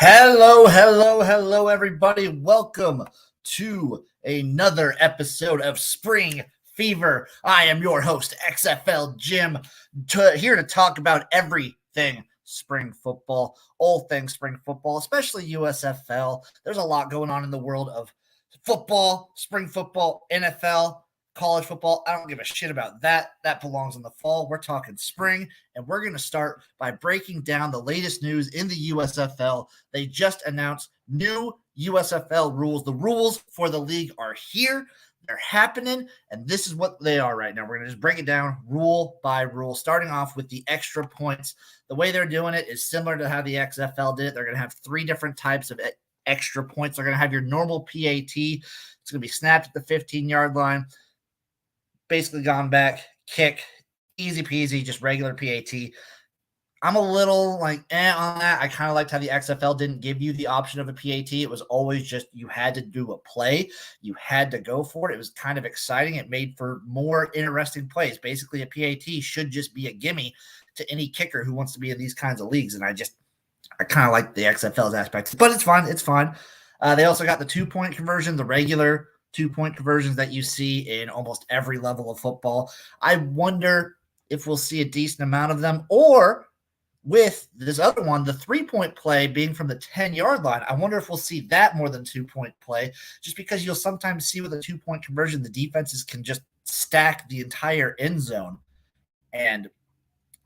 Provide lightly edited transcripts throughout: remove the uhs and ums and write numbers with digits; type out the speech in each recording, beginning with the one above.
Hello, everybody. Welcome to another episode of Spring Fever. I am your host, XFL Jim, here to talk about everything spring football, all things spring football, especially USFL. There's a lot going on in the world of football, spring football, NFL, college football. I don't give a shit about that. That belongs in the fall. We're talking spring, and we're going to start by breaking down the latest news in the USFL. They just announced new USFL rules. The rules for the league are here. They're happening, and this is what they are right now. We're going to just break it down rule by rule, starting off with the extra points. The way they're doing it is similar to how the XFL did it. They're going to have three different types of extra points. They're going to have your normal PAT. It's going to be snapped at the 15-yard line, basically gone back, kick, easy peasy, just regular PAT. I'm a little like on that. I kind of liked how the XFL didn't give you the option of a PAT. It was always just you had to do a play. You had to go for it. It was kind of exciting. It made for more interesting plays. Basically, a PAT should just be a gimme to any kicker who wants to be in these kinds of leagues. And I kind of like the XFL's aspect, but it's fine. It's fine. They also got the 2-point conversion, the regular 2-point conversions that you see in almost every level of football. I wonder if we'll see a decent amount of them, or with this other one, the 3-point play being from the 10-yard line, I wonder if we'll see that more than 2-point play, just because you'll sometimes see with a 2-point conversion, the defenses can just stack the entire end zone and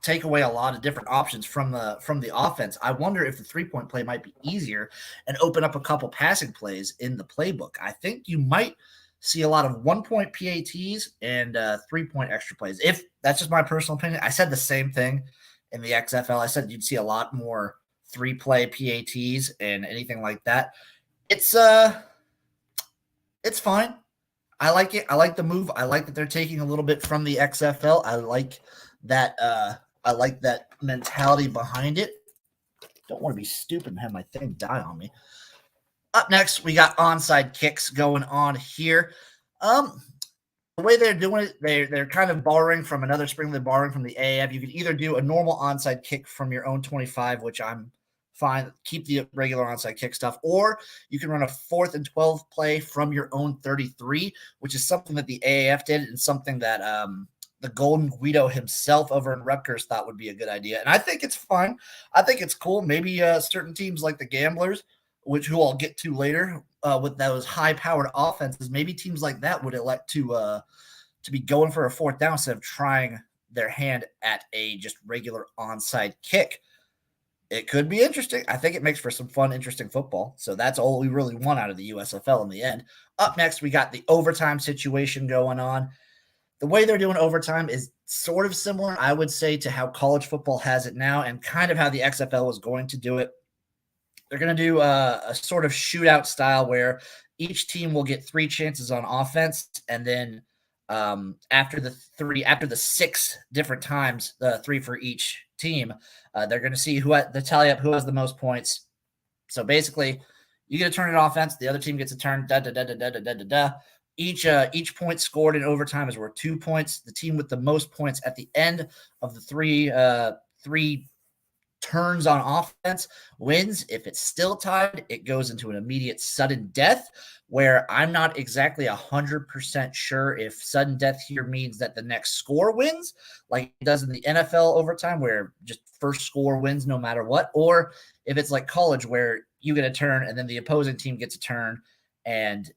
take away a lot of different options from the offense. I wonder if the 3-point play might be easier and open up a couple passing plays in the playbook. I think you might see a lot of 1-point PATs and 3-point extra plays. If that's just my personal opinion, I said the same thing in the XFL. I said you'd see a lot more 3-play PATs and anything like that. It's fine. I like it. I like the move. I like that they're taking a little bit from the XFL. I like that mentality behind it. Don't want to be stupid and have my thing die on me. Up next, we got onside kicks going on here. The way they're doing it, they're kind of borrowing from another spring. They're borrowing from the AAF. You can either do a normal onside kick from your own 25, which I'm fine. Keep the regular onside kick stuff, or you can run a 4th and 12 play from your own 33, which is something that the AAF did and something that the Golden Guido himself over in Rutgers thought would be a good idea. And I think it's fine. I think it's cool. Maybe certain teams like the Gamblers, who I'll get to later, with those high-powered offenses, maybe teams like that would elect to be going for a 4th down instead of trying their hand at a just regular onside kick. It could be interesting. I think it makes for some fun, interesting football. So that's all we really want out of the USFL in the end. Up next, we got the overtime situation going on. The way they're doing overtime is sort of similar, I would say, to how college football has it now and kind of how the XFL was going to do it. They're going to do a sort of shootout style where each team will get 3 chances on offense, and then after the 6 different times, 3 for each team, they're going to see the tally up who has the most points. So basically, you get a turn in offense, the other team gets a turn. Each point scored in overtime is worth 2 points. The team with the most points at the end of the three turns on offense wins. If it's still tied, it goes into an immediate sudden death, where I'm not exactly 100% sure if sudden death here means that the next score wins, like it does in the NFL overtime, where just first score wins no matter what, or if it's like college, where you get a turn and then the opposing team gets a turn, and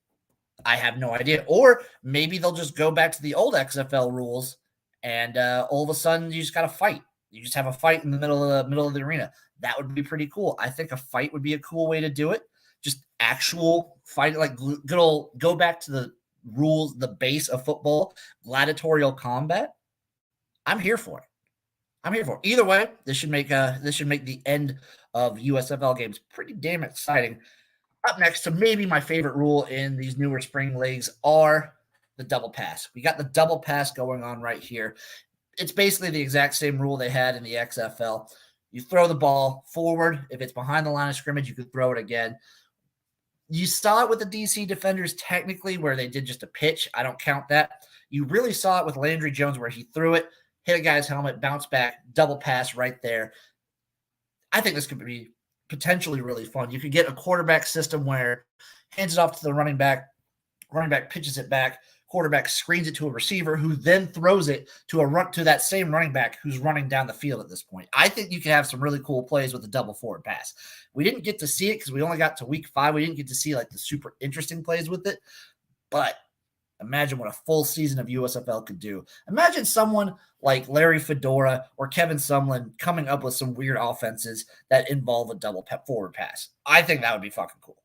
I have no idea. Or maybe they'll just go back to the old XFL rules, and all of a sudden you just got to fight. You just have a fight in the middle of the arena. That would be pretty cool. I think a fight would be a cool way to do it. Just actual fight, like good old go back to the rules, the base of football, gladiatorial combat. I'm here for it. Either way, this should make the end of USFL games pretty damn exciting. Up next, to maybe my favorite rule in these newer spring leagues are the double pass. We got the double pass going on right here. It's basically the exact same rule they had in the XFL. You throw the ball forward. If it's behind the line of scrimmage, you could throw it again. You saw it with the DC defenders technically where they did just a pitch. I don't count that. You really saw it with Landry Jones where he threw it, hit a guy's helmet, bounced back, double pass right there. I think this could be potentially really fun. You could get a quarterback system where hands it off to the running back pitches it back, quarterback screens it to a receiver who then throws it to that same running back who's running down the field at this point. I think you can have some really cool plays with a double forward pass. We didn't get to see it because we only got to week 5. We didn't get to see like the super interesting plays with it, but imagine what a full season of USFL could do. Imagine someone like Larry Fedora or Kevin Sumlin coming up with some weird offenses that involve a double forward pass. I think that would be fucking cool.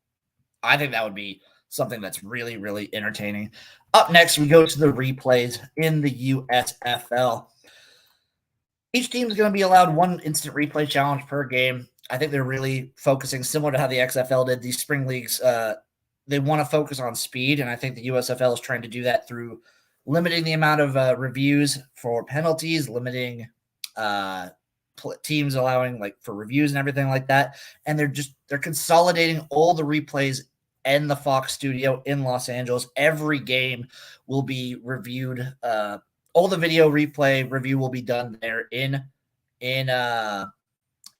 I think that would be something that's really, really entertaining. Up next, we go to the replays in the USFL. Each team is going to be allowed 1 instant replay challenge per game. I think they're really focusing similar to how the XFL did. These spring leagues, they want to focus on speed, and I think the USFL is trying to do that through limiting the amount of reviews for penalties, limiting teams allowing like for reviews and everything like that. And they're consolidating all the replays in the Fox studio in Los Angeles. Every game will be reviewed. All the video replay review will be done there in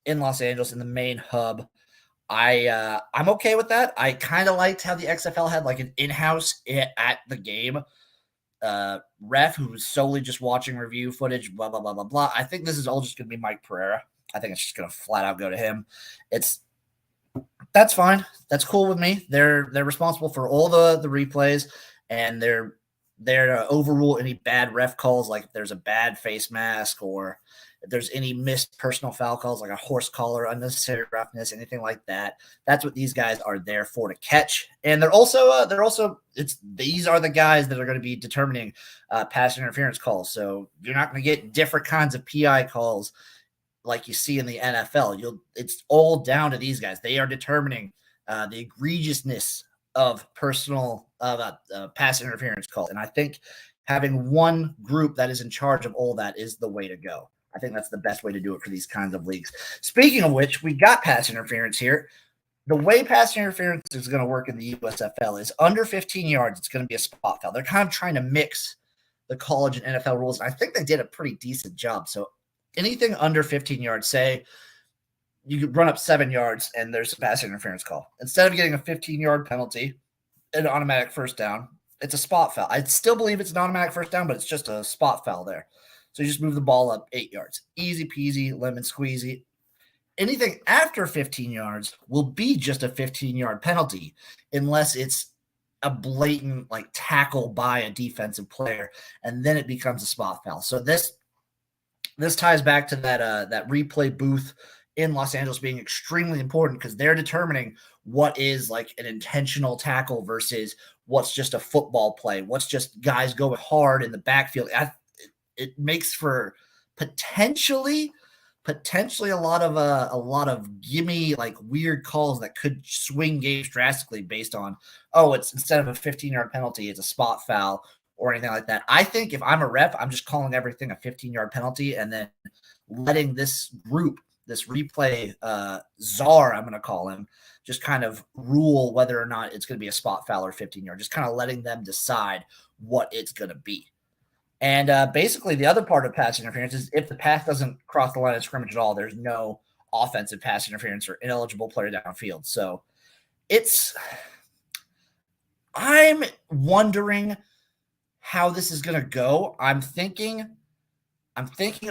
Los Angeles in the main hub. I'm okay with that. I kind of liked how the XFL had like an in-house at the game ref who was solely just watching review footage, blah, blah, blah, blah, blah. I think this is all just going to be Mike Pereira. I think it's just going to flat out go to him. That's fine. That's cool with me. They're responsible for all the replays, and they're there to overrule any bad ref calls, like if there's a bad face mask or if there's any missed personal foul calls, like a horse collar, unnecessary roughness, anything like that. That's what these guys are there for, to catch. And they're also these are the guys that are going to be determining pass interference calls. So you're not going to get different kinds of PI calls like you see in the NFL. It's all down to these guys. They are determining the egregiousness of pass interference calls. And I think having one group that is in charge of all that is the way to go. I think that's the best way to do it for these kinds of leagues. Speaking of which, we got pass interference here. The way pass interference is going to work in the USFL is under 15 yards, it's going to be a spot foul. They're kind of trying to mix the college and NFL rules, and I think they did a pretty decent job. So anything under 15 yards, say you could run up 7 yards and there's a pass interference call. Instead of getting a 15-yard penalty, an automatic first down, it's a spot foul. I still believe it's an automatic first down, but it's just a spot foul there. So you just move the ball up 8 yards. Easy peasy, lemon squeezy. Anything after 15 yards will be just a 15-yard penalty unless it's a blatant like tackle by a defensive player, and then it becomes a spot foul. So this ties back to that replay booth in Los Angeles being extremely important, because they're determining what is like an intentional tackle versus what's just a football play, what's just guys going hard in the backfield. It makes for potentially a lot of gimme, like weird calls that could swing games drastically based on, it's instead of a 15-yard penalty, it's a spot foul or anything like that. I think if I'm a ref, I'm just calling everything a 15-yard penalty and then letting this group, this replay czar, I'm going to call him, just kind of rule whether or not it's going to be a spot foul or 15-yard, just kind of letting them decide what it's going to be. And basically the other part of pass interference is if the pass doesn't cross the line of scrimmage at all, there's no offensive pass interference or ineligible player downfield. So I'm wondering how this is going to go. I'm thinking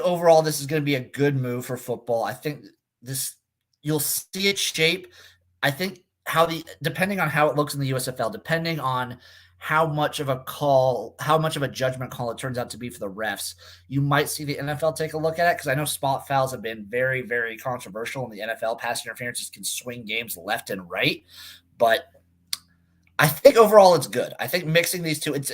overall this is going to be a good move for football. I think you'll see it shape. I think depending on how it looks in the USFL, depending on how much of a judgment call it turns out to be for the refs, you might see the NFL take a look at it, because I know spot fouls have been very, very controversial in the NFL. Pass interferences can swing games left and right, but I think overall it's good. I think mixing these two, at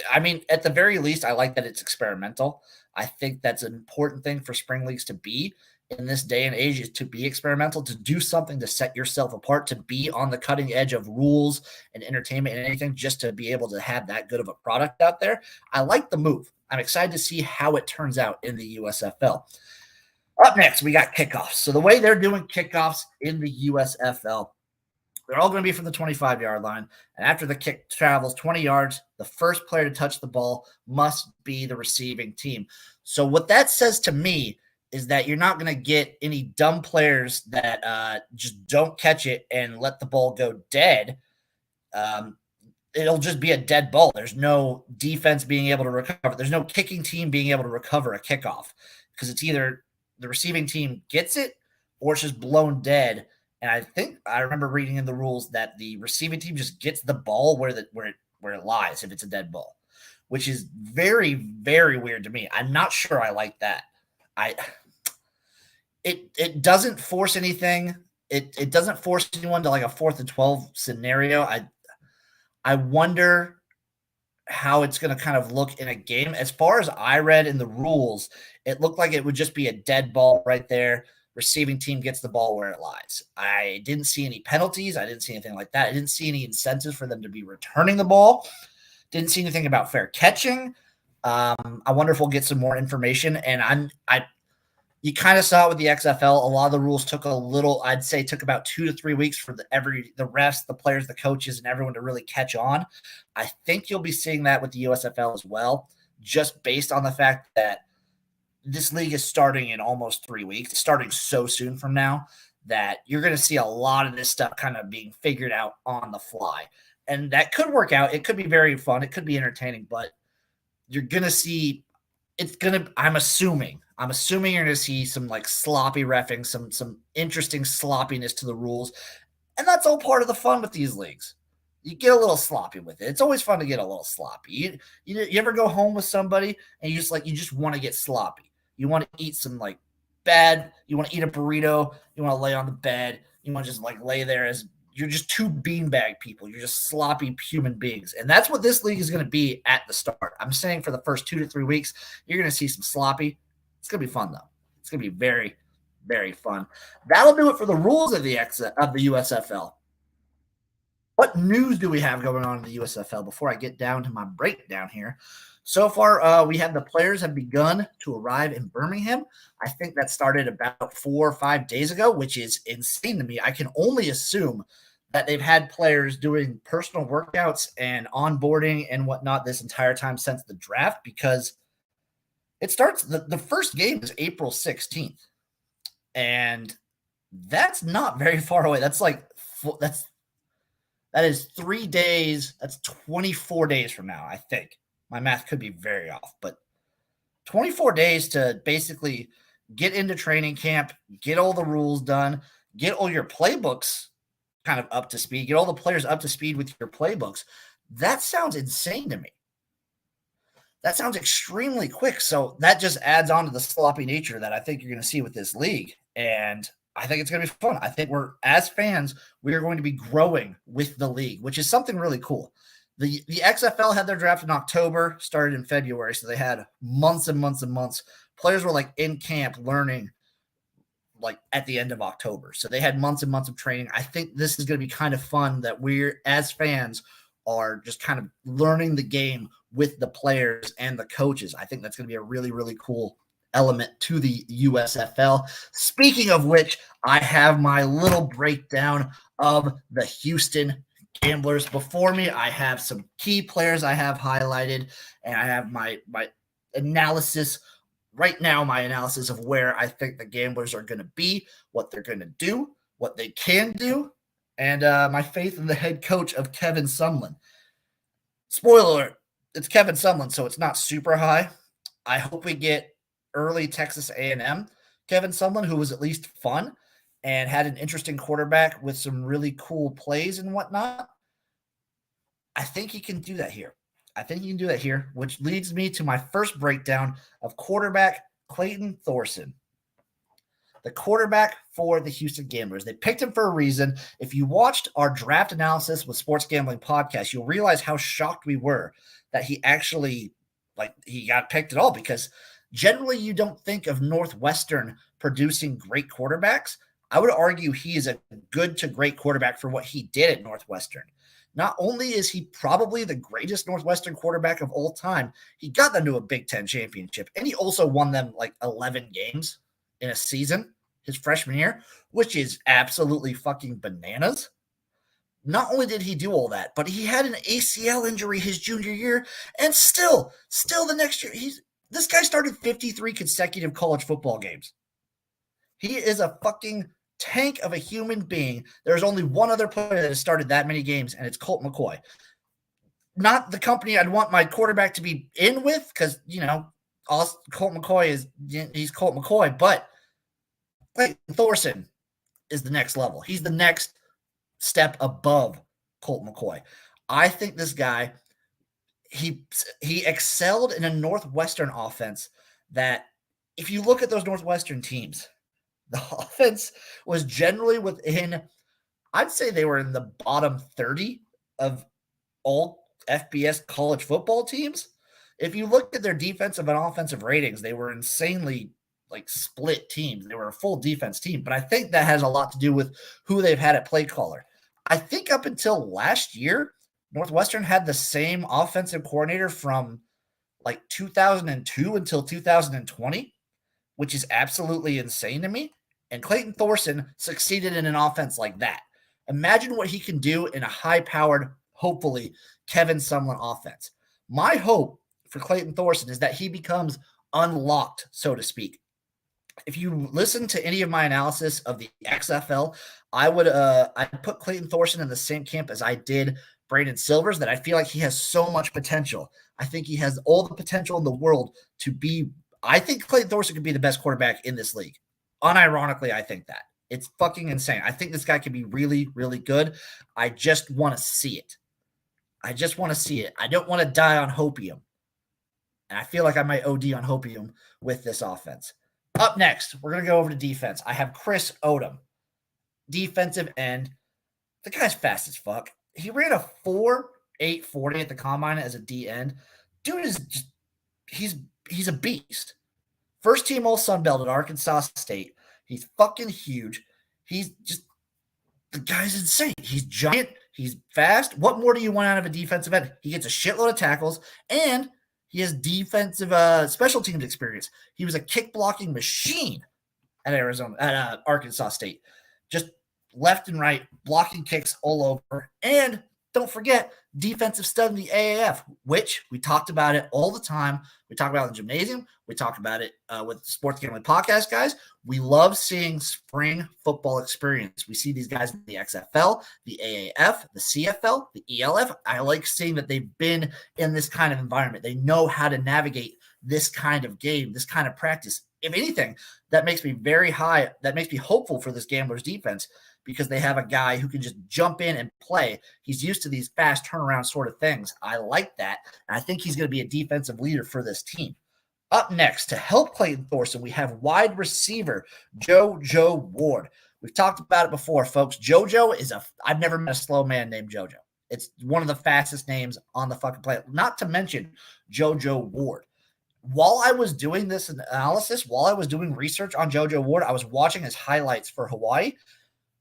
the very least, I like that it's experimental. I think that's an important thing for spring leagues to be in this day and age, is to be experimental, to do something to set yourself apart, to be on the cutting edge of rules and entertainment and anything, just to be able to have that good of a product out there. I like the move. I'm excited to see how it turns out in the USFL. Up next, we got kickoffs. So the way they're doing kickoffs in the USFL, they're all going to be from the 25-yard line. And after the kick travels 20 yards, the first player to touch the ball must be the receiving team. So what that says to me is that you're not going to get any dumb players that just don't catch it and let the ball go dead. It'll just be a dead ball. There's no defense being able to recover. There's no kicking team being able to recover a kickoff because it's either the receiving team gets it or it's just blown dead. And I think I remember reading in the rules that the receiving team just gets the ball where it lies if it's a dead ball, which is very, very weird to me. I'm not sure I like that. It doesn't force anything. It doesn't force anyone to like a 4th and 12 scenario. I wonder how it's going to kind of look in a game. As far as I read in the rules, it looked like it would just be a dead ball right there. Receiving team gets the ball where it lies. I didn't see any penalties. I didn't see anything like that. I didn't see any incentives for them to be returning the ball. Didn't see anything about fair catching. I wonder if we'll get some more information. And you kind of saw it with the XFL. A lot of the rules took I'd say took about 2 to 3 weeks for the refs, the players, the coaches, and everyone to really catch on. I think you'll be seeing that with the USFL as well, just based on the fact that this league is starting in almost 3 weeks. It's starting so soon from now that you're going to see a lot of this stuff kind of being figured out on the fly. And that could work out. It could be very fun. It could be entertaining, but you're going to see I'm assuming you're going to see some like sloppy reffing, some interesting sloppiness to the rules. And that's all part of the fun with these leagues. You get a little sloppy with it. It's always fun to get a little sloppy. You ever go home with somebody and you just want to get sloppy. You want to eat some like you want to eat a burrito. You want to lay on the bed. You want to just like lay there as you're just two beanbag people. You're just sloppy human beings. And that's what this league is going to be at the start. I'm saying for the first 2 to 3 weeks, you're going to see some sloppy. It's going to be fun, though. It's going to be very, very fun. That'll do it for the rules of the USFL. What news do we have going on in the USFL before I get down to my breakdown here? So far, we have the players have begun to arrive in Birmingham. I think that started about 4 or 5 days ago, which is insane to me. I can only assume that they've had players doing personal workouts and onboarding and whatnot this entire time since the draft, because it starts the first game is April 16th. And that's not very far away. That is 3 days. That's 24 days from now, I think. My math could be very off, but 24 days to basically get into training camp, get all the rules done, get all your playbooks kind of up to speed, get all the players up to speed with your playbooks. That sounds insane to me. That sounds extremely quick. So that just adds on to the sloppy nature that I think you're going to see with this league. And I think it's going to be fun. I think as fans, we are going to be growing with the league, which is something really cool. The XFL had their draft in October, started in February, so they had months and months and months. Players were like in camp learning like at the end of October. So they had months and months of training. I think this is going to be kind of fun that we're, as fans, are just kind of learning the game with the players and the coaches. I think that's going to be a really, really cool element to the USFL. Speaking of which, I have my little breakdown of the Houston Gamblers before me. I have some key players I have highlighted, and I have my analysis right now, my analysis of where I think the Gamblers are going to be, what they're going to do, what they can do, and my faith in the head coach of Kevin Sumlin. Spoiler alert, it's Kevin Sumlin, so it's not super high. I hope we get early Texas A&M Kevin Sumlin, who was at least fun and had an interesting quarterback with some really cool plays and whatnot. I think he can do that here. Which leads me to my first breakdown of quarterback Clayton Thorson, the quarterback for the Houston Gamblers. They picked him for a reason. If you watched our draft analysis with Sports Gambling Podcast, you'll realize how shocked we were that he actually he got picked at all, because generally you don't think of Northwestern producing great quarterbacks. I would argue he is a good to great quarterback for what he did at Northwestern. Not only is he probably the greatest Northwestern quarterback of all time, he got them to a Big Ten championship, and he also won them like 11 games in a season his freshman year, which is absolutely fucking bananas. Not only did he do all that, but he had an ACL injury his junior year, and still the next year, this guy started 53 consecutive college football games. He is a fucking tank of a human being. There's only one other player that has started that many games, and it's Colt McCoy. Not the company I'd want my quarterback to be in with, because, Colt McCoy he's Colt McCoy, but Clayton Thorson is the next level. He's the next step above Colt McCoy. I think this guy, he excelled in a Northwestern offense that, if you look at those Northwestern teams, the offense was generally within, I'd say they were in the bottom 30 of all FBS college football teams. If you look at their defensive and offensive ratings, they were insanely split teams. They were a full defense team, but I think that has a lot to do with who they've had at play caller. I think up until last year, Northwestern had the same offensive coordinator from 2002 until 2020, which is absolutely insane to me. And Clayton Thorson succeeded in an offense like that. Imagine what he can do in a high-powered, hopefully, Kevin Sumlin offense. My hope for Clayton Thorson is that he becomes unlocked, so to speak. If you listen to any of my analysis of the XFL, I'd put Clayton Thorson in the same camp as I did Brandon Silvers, that I feel like he has so much potential. I think he has all the potential in the world to be – I think Clayton Thorson could be the best quarterback in this league. Unironically, I think that. It's fucking insane. I think this guy could be really, really good. I just want to see it. I don't want to die on hopium. And I feel like I might OD on hopium with this offense. Up next, we're going to go over to defense. I have Chris Odom, defensive end. The guy's fast as fuck. He ran a 4.840 at the combine as a D end. Dude is just, he's a beast. First team All Sun Belt at Arkansas State. He's fucking huge. The guy's insane. He's giant. He's fast. What more do you want out of a defensive end? He gets a shitload of tackles, and he has defensive special teams experience. He was a kick blocking machine at Arkansas State. Just left and right, blocking kicks all over. And don't forget, defensive stud in the AAF, which we talked about it all the time. We talk about it in the gymnasium. We talk about it with Sports Gambling Podcast guys. We love seeing spring football experience. We see these guys in the XFL, the AAF, the CFL, the ELF. I like seeing that they've been in this kind of environment. They know how to navigate this kind of game, this kind of practice. If anything, that makes me that makes me hopeful for this Gamblers defense, because they have a guy who can just jump in and play. He's used to these fast turnaround sort of things. I like that. And I think he's going to be a defensive leader for this team. Up next, to help Clayton Thorson, we have wide receiver Jojo Ward. We've talked about it before, folks. Jojo I've never met a slow man named Jojo. It's one of the fastest names on the fucking planet. Not to mention Jojo Ward. While I was doing this analysis, while I was doing research on Jojo Ward, I was watching his highlights for Hawaii.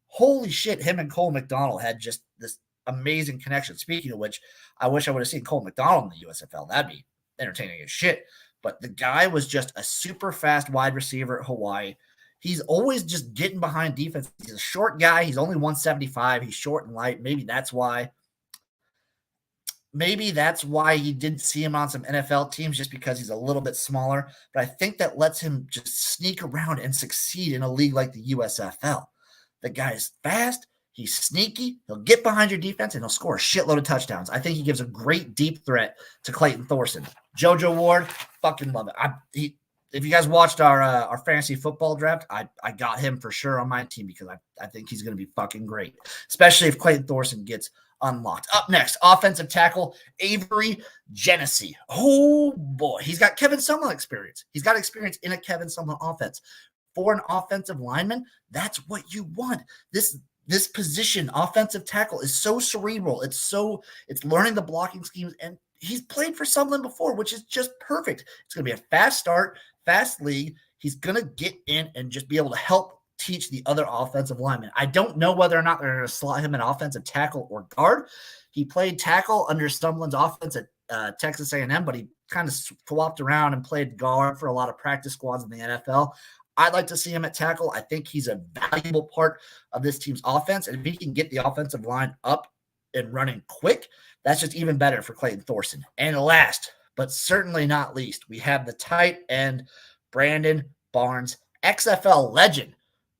Holy shit, him and Cole McDonald had just this amazing connection. Speaking of which, I wish I would have seen Colt McCoy in the USFL. That'd be entertaining as shit. But the guy was just a super fast wide receiver at Hawaii. He's always just getting behind defense. He's a short guy. He's only 175. He's short and light. Maybe that's why you didn't see him on some NFL teams, just because he's a little bit smaller. But I think that lets him just sneak around and succeed in a league like the USFL. The guy is fast. He's sneaky. He'll get behind your defense, and he'll score a shitload of touchdowns. I think he gives a great deep threat to Clayton Thorson. Jojo Ward, fucking love it. If you guys watched our fantasy football draft, I got him for sure on my team, because I think he's going to be fucking great, especially if Clayton Thorson gets unlocked. Up next, offensive tackle Avery Genesee. Oh, boy. He's got Kevin Sumlin experience. He's got experience in a Kevin Sumlin offense. For an offensive lineman, that's what you want. This position, offensive tackle, is so cerebral. It's learning the blocking schemes, and he's played for Sumlin before, which is just perfect. It's going to be a fast start, fast league. He's going to get in and just be able to help teach the other offensive linemen. I don't know whether or not they're going to slot him in offensive tackle or guard. He played tackle under Sumlin's offense at Texas A&M, but he kind of swapped around and played guard for a lot of practice squads in the NFL. I'd like to see him at tackle. I think he's a valuable part of this team's offense. And if he can get the offensive line up and running quick, that's just even better for Clayton Thorson. And last, but certainly not least, we have the tight end, Brandon Barnes, XFL legend,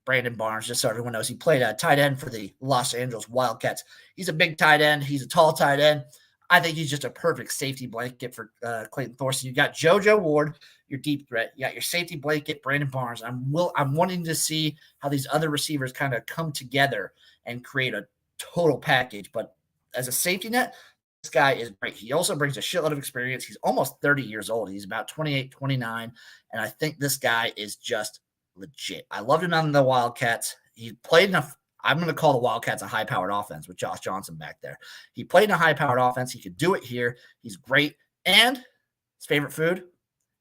Brandon Barnes, just so everyone knows, he played a tight end for the Los Angeles Wildcats. He's a big tight end. He's a tall tight end. I think he's just a perfect safety blanket for Clayton Thorson. You got Jojo Ward, your deep threat. You got your safety blanket, Brandon Barnes. I'm wanting to see how these other receivers kind of come together and create a total package. But as a safety net, this guy is great. He also brings a shitload of experience. He's almost 30 years old. He's about 28, 29. And I think this guy is just legit. I loved him on the Wildcats. He played enough. I'm going to call the Wildcats a high-powered offense with Josh Johnson back there. He played in a high-powered offense. He could do it here. He's great. And his favorite food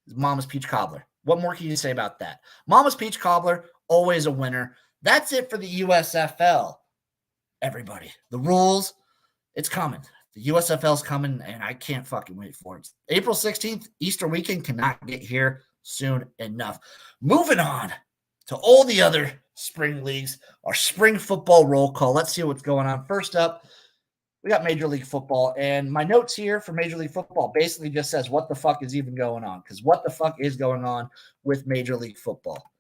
is Mama's Peach Cobbler. What more can you say about that? Mama's Peach Cobbler, always a winner. That's it for the USFL. Everybody, the rules, it's coming. The USFL is coming, and I can't fucking wait for it. April 16th, Easter weekend cannot get here soon enough. Moving on to all the other spring leagues, our spring football roll call. Let's see what's going on. First up, we got Major League Football, and my notes here for Major League Football basically just says what the fuck is even going on, because what the fuck is going on with Major League Football?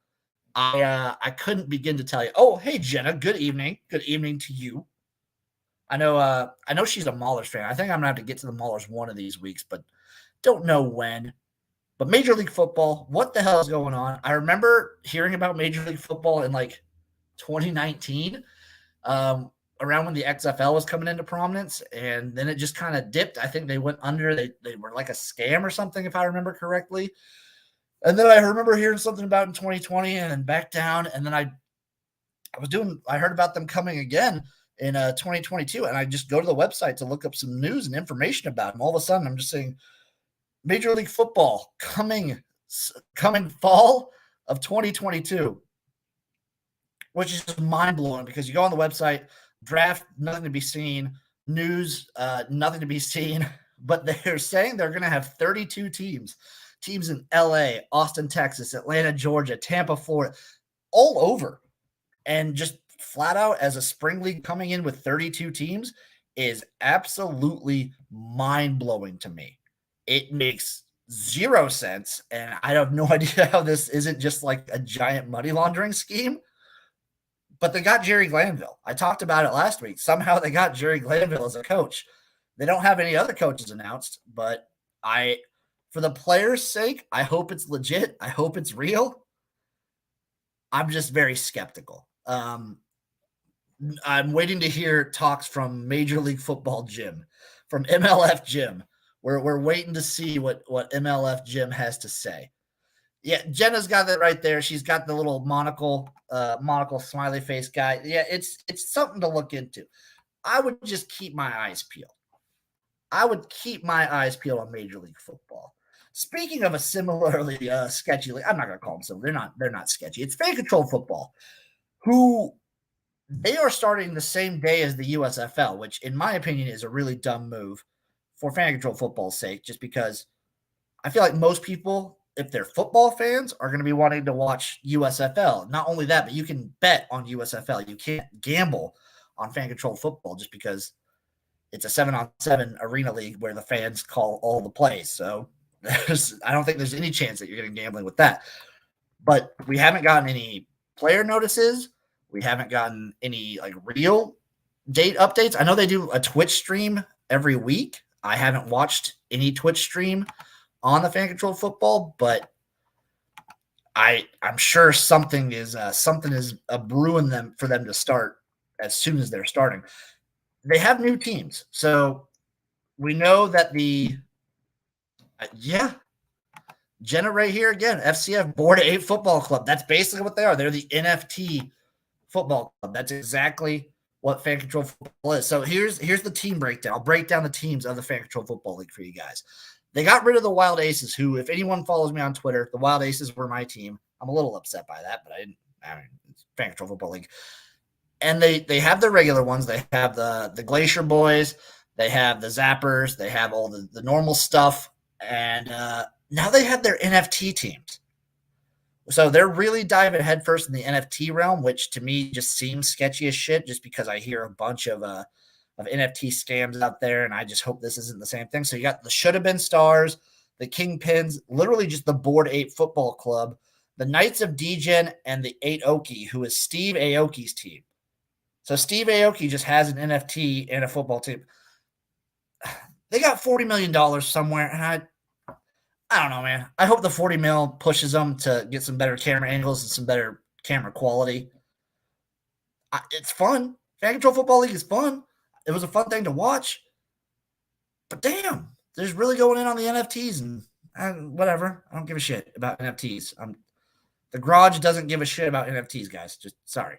I couldn't begin to tell you. Oh, hey, Jenna, good evening. Good evening to you. I know she's a Maulers fan. I think I'm going to have to get to the Maulers one of these weeks, but don't know when. But Major League Football, what the hell is going on? I remember hearing about Major League Football in like 2019, around when the XFL was coming into prominence, and then it just kind of dipped. I think they went under. They were like a scam or something, if I remember correctly. And then I remember hearing something about in 2020 and then back down. And then I heard about them coming again in 2022, and I just go to the website to look up some news and information about them. All of a sudden, I'm just saying Major League Football coming fall of 2022, which is just mind-blowing because you go on the website, draft, nothing to be seen, news, nothing to be seen, but they're saying they're going to have 32 teams in LA, Austin, Texas, Atlanta, Georgia, Tampa, Florida, all over. And just flat out as a spring league coming in with 32 teams is absolutely mind-blowing to me. It makes zero sense, and I have no idea how this isn't just like a giant money laundering scheme. But they got Jerry Glanville. I talked about it last week. Somehow they got Jerry Glanville as a coach. They don't have any other coaches announced, but for the players' sake, I hope it's legit. I hope it's real. I'm just very skeptical. I'm waiting to hear talks from Major League Football Jim, from MLF Jim. We're waiting to see what MLF Jim has to say. Yeah, Jenna's got that right there. She's got the little monocle smiley face guy. Yeah, it's something to look into. I would just keep my eyes peeled. I would keep my eyes peeled on Major League Football. Speaking of a similarly sketchy league, I'm not going to call them similar. They're not sketchy. It's Fan Control Football, who they are starting the same day as the USFL, which in my opinion is a really dumb move for Fan Control Football's sake, just because I feel like most people, if they're football fans, are going to be wanting to watch USFL. Not only that, but you can bet on USFL. You can't gamble on Fan Control Football just because it's a 7-on-7 arena league where the fans call all the plays. So I don't think there's any chance that you're getting gambling with that. But we haven't gotten any player notices. We haven't gotten any like real date updates. I know they do a Twitch stream every week. I haven't watched any Twitch stream on the Fan Control Football, but I'm sure something is brewing for them to start as soon as they're starting. They have new teams, so we know that Jenna right here again, FCF Board 8 Football Club. That's basically what they are. They're the NFT football club. That's exactly what Fan Control Football is. So here's the team breakdown. I'll break down the teams of the Fan Control Football League for you guys. They got rid of the Wild Aces, who, if anyone follows me on Twitter, the Wild Aces were my team. I'm a little upset by that, but it's Fan Control Football League. And they have the regular ones. They have the Glacier Boys. They have the Zappers. They have all the normal stuff. And now they have their NFT teams. So they're really diving headfirst in the NFT realm, which to me just seems sketchy as shit just because I hear a bunch of NFT scams out there, and I just hope this isn't the same thing. So you got the Should Have Been Stars, the Kingpins, literally just the Board 8 Football Club, the Knights of Degen and the Aoki, who is Steve Aoki's team. So Steve Aoki just has an NFT and a football team. They got $40 million somewhere, and I don't know, man. I hope the 40 mil pushes them to get some better camera angles and some better camera quality. It's fun. Fan Control Football League is fun. It was a fun thing to watch. But damn, there's really going in on the NFTs and whatever. I don't give a shit about NFTs. The garage doesn't give a shit about NFTs, guys. Just sorry.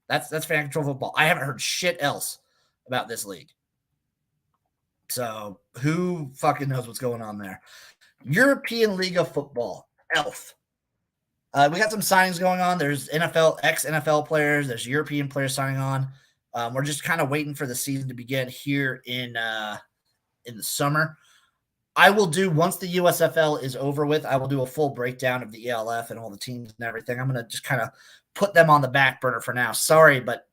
That's Fan Control Football. I haven't heard shit else about this league. So who fucking knows what's going on there? European League of Football, ELF. We got some signings going on. There's NFL, ex-NFL players. There's European players signing on. We're just kind of waiting for the season to begin here in the summer. I will do, once the USFL is over with, I will do a full breakdown of the ELF and all the teams and everything. I'm going to just kind of put them on the back burner for now. Sorry, but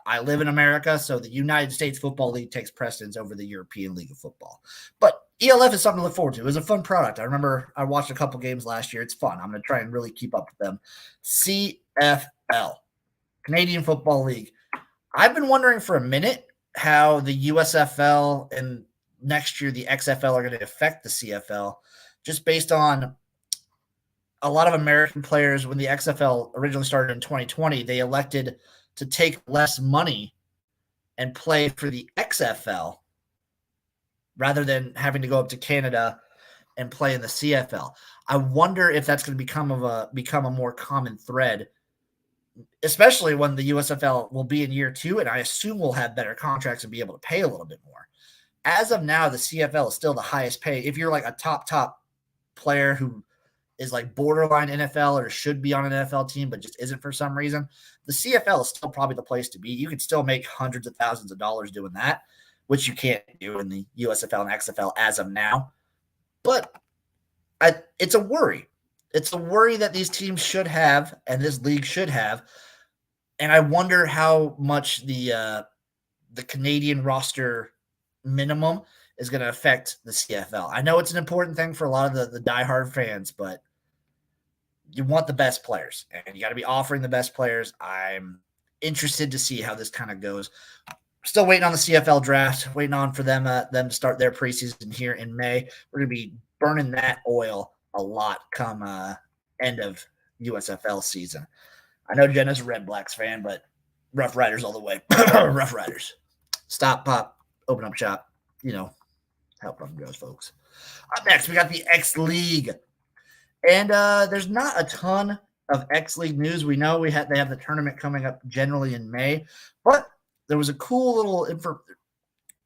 I live in America, so the United States Football League takes precedence over the European League of Football. But ELF is something to look forward to. It was a fun product. I remember I watched a couple games last year. It's fun. I'm going to try and really keep up with them. CFL, Canadian Football League. I've been wondering for a minute how the USFL and next year the XFL are going to affect the CFL, just based on a lot of American players. When the XFL originally started in 2020, they elected to take less money and play for the XFL rather than having to go up to Canada and play in the CFL. I wonder if that's going to become a more common thread, especially when the USFL will be in year 2, and I assume we'll have better contracts and be able to pay a little bit more. As of now, the CFL is still the highest pay. If you're like a top player who is like borderline NFL or should be on an NFL team but just isn't for some reason, the CFL is still probably the place to be. You can still make hundreds of thousands of dollars doing that, which you can't do in the USFL and XFL as of now. But it's a worry. It's a worry that these teams should have and this league should have. And I wonder how much the Canadian roster minimum is going to affect the CFL. I know it's an important thing for a lot of the diehard fans, but you want the best players, and you got to be offering the best players. I'm interested to see how this kind of goes. Still waiting on the CFL draft, waiting on for them to start their preseason here in May. We're going to be burning that oil a lot come end of USFL season. I know Jenna's a Red Blacks fan, but Rough Riders all the way. Rough Riders. Stop, pop, open up shop. You know how problem goes, folks. Up next, we got the X League. And there's not a ton of X League news. We know they have the tournament coming up generally in May, but there was a cool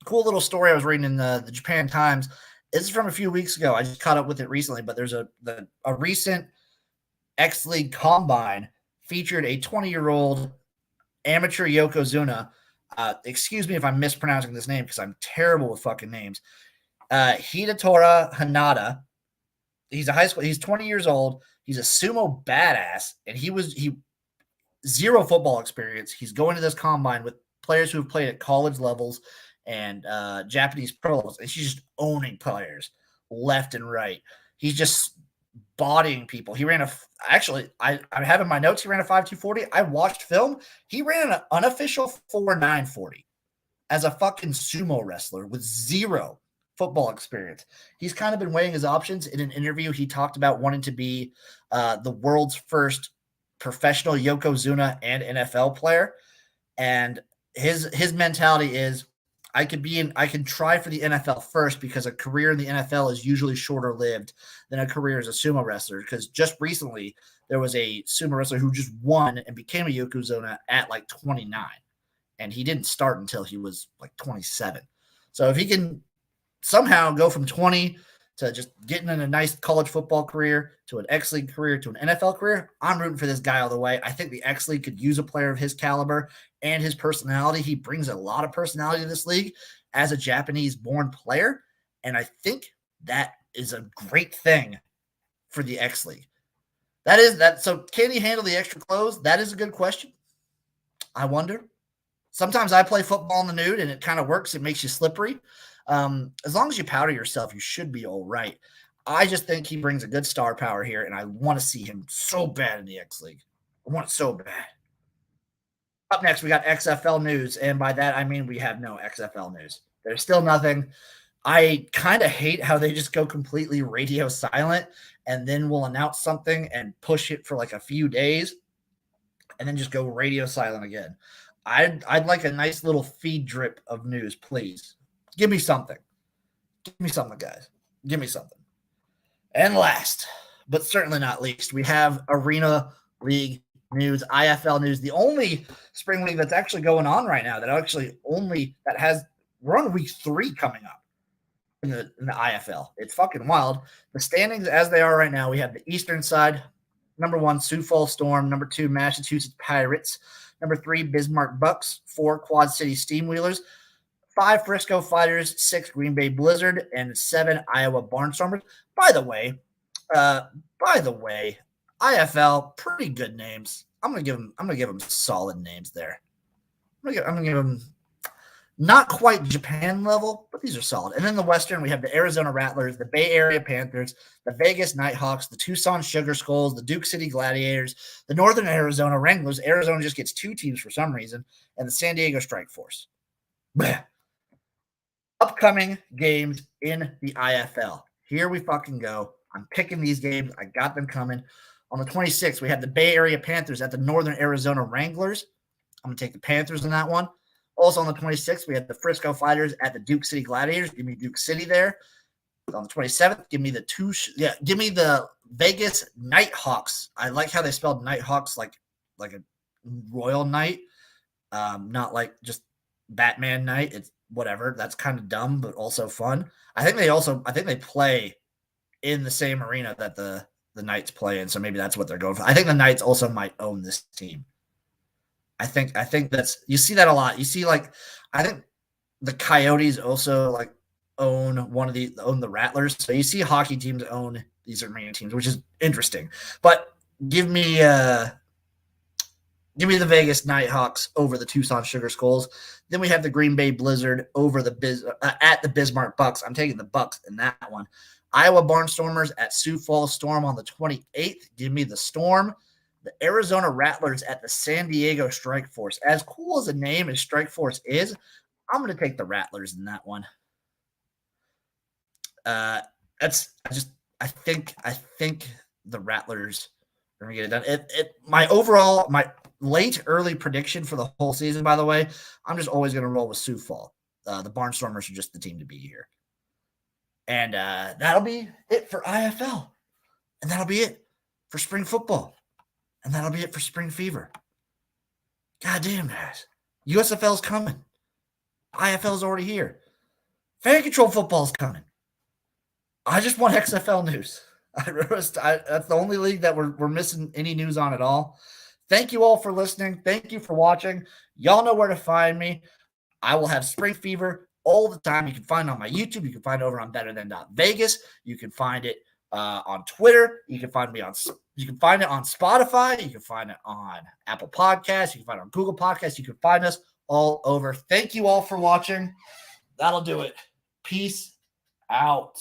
little story I was reading in the Japan Times. This is from a few weeks ago. I just caught up with it recently, but there's a recent X League combine featured a 20-year-old amateur Yokozuna. Excuse me if I'm mispronouncing this name because I'm terrible with fucking names. Hidatora Hanada. He's he's 20 years old. He's a sumo badass, and he zero football experience. He's going to this combine with players who have played at college levels and Japanese pro levels, and she's just owning players left and right. He's just bodying people. He ran I have in my notes, he ran a 5.240. I watched film. He ran an unofficial 4.940 as a fucking sumo wrestler with zero football experience. He's kind of been weighing his options. In an interview, he talked about wanting to be the world's first professional Yokozuna and NFL player. And his mentality is, I can try for the NFL first because a career in the NFL is usually shorter lived than a career as a sumo wrestler. Because just recently there was a sumo wrestler who just won and became a Yokozuna at like 29, and he didn't start until he was like 27. So if he can somehow go from 20 to just getting in a nice college football career to an X League career to an NFL career, I'm rooting for this guy all the way. I think the X League could use a player of his caliber and his personality. He brings a lot of personality to this league as a Japanese-born player, and I think that is a great thing for the X League. So can he handle the extra clothes? That is a good question. I wonder. Sometimes I play football in the nude, and it kind of works. It makes you slippery. As long as you powder yourself, you should be all right. I just think he brings a good star power here, and I want to see him so bad in the X League. I want it so bad. Up next, we got XFL news, and by that I mean we have no XFL news. There's still nothing. I kind of hate how they just go completely radio silent and then we'll announce something and push it for like a few days and then just go radio silent again. I'd like a nice little feed drip of news, please. Give me something. Give me something, guys. Give me something. And last, but certainly not least, we have Arena League news, IFL news, the only spring league that's actually going on right now we're on week 3 coming up in the IFL. It's fucking wild. The standings as they are right now, we have the eastern side, number 1, Sioux Falls Storm, number 2, Massachusetts Pirates, number 3, Bismarck Bucks, 4, Quad City Steamwheelers, 5, Frisco Fighters, 6, Green Bay Blizzard, and 7, Iowa Barnstormers. By the way, IFL, pretty good names. I'm gonna give them solid names there. I'm gonna give them not quite Japan level, but these are solid. And then the Western, we have the Arizona Rattlers, the Bay Area Panthers, the Vegas Nighthawks, the Tucson Sugar Skulls, the Duke City Gladiators, the Northern Arizona Wranglers. Arizona just gets 2 teams for some reason, and the San Diego Strike Force. Blech. Upcoming games in the IFL. Here we fucking go. I'm picking these games. I got them coming. On the 26th, we have the Bay Area Panthers at the Northern Arizona Wranglers. I'm going to take the Panthers in that one. Also on the 26th, we have the Frisco Fighters at the Duke City Gladiators. Give me Duke City there. On the 27th, give me the Vegas Nighthawks. I like how they spelled Nighthawks like a royal knight, not like just Batman Knight. It's whatever. That's kind of dumb, but also fun. I think they play in the same arena that the Knights play in, so maybe that's what they're going for. I think the Knights also might own this team. I think that's, you see that a lot. You see, like, I think the Coyotes also like own the Rattlers. So you see hockey teams own these arena teams, which is interesting. But give me the Vegas Nighthawks over the Tucson Sugar Skulls. Then we have the Green Bay Blizzard over at the Bismarck Bucks. I'm taking the Bucks in that one. Iowa Barnstormers at Sioux Falls Storm on the 28th. Give me the Storm. The Arizona Rattlers at the San Diego Strike Force. As cool as a name as Strike Force is, I'm going to take the Rattlers in that one. I think the Rattlers are going to get it done. My early prediction for the whole season, by the way, I'm just always going to roll with Sioux Falls. The Barnstormers are just the team to be here. And that'll be it for IFL. And that'll be it for spring football. And that'll be it for spring fever. God damn, guys. USFL's coming. IFL's already here. Fan control football's coming. I just want XFL news. That's the only league that we're missing any news on at all. Thank you all for listening. Thank you for watching. Y'all know where to find me. I will have spring fever all the time. You can find it on my YouTube. You can find it over on betterthan.vegas. You can find it on Twitter. You can find it on Spotify. You can find it on Apple Podcasts. You can find it on Google Podcasts. You can find us all over. Thank you all for watching. That'll do it. Peace out.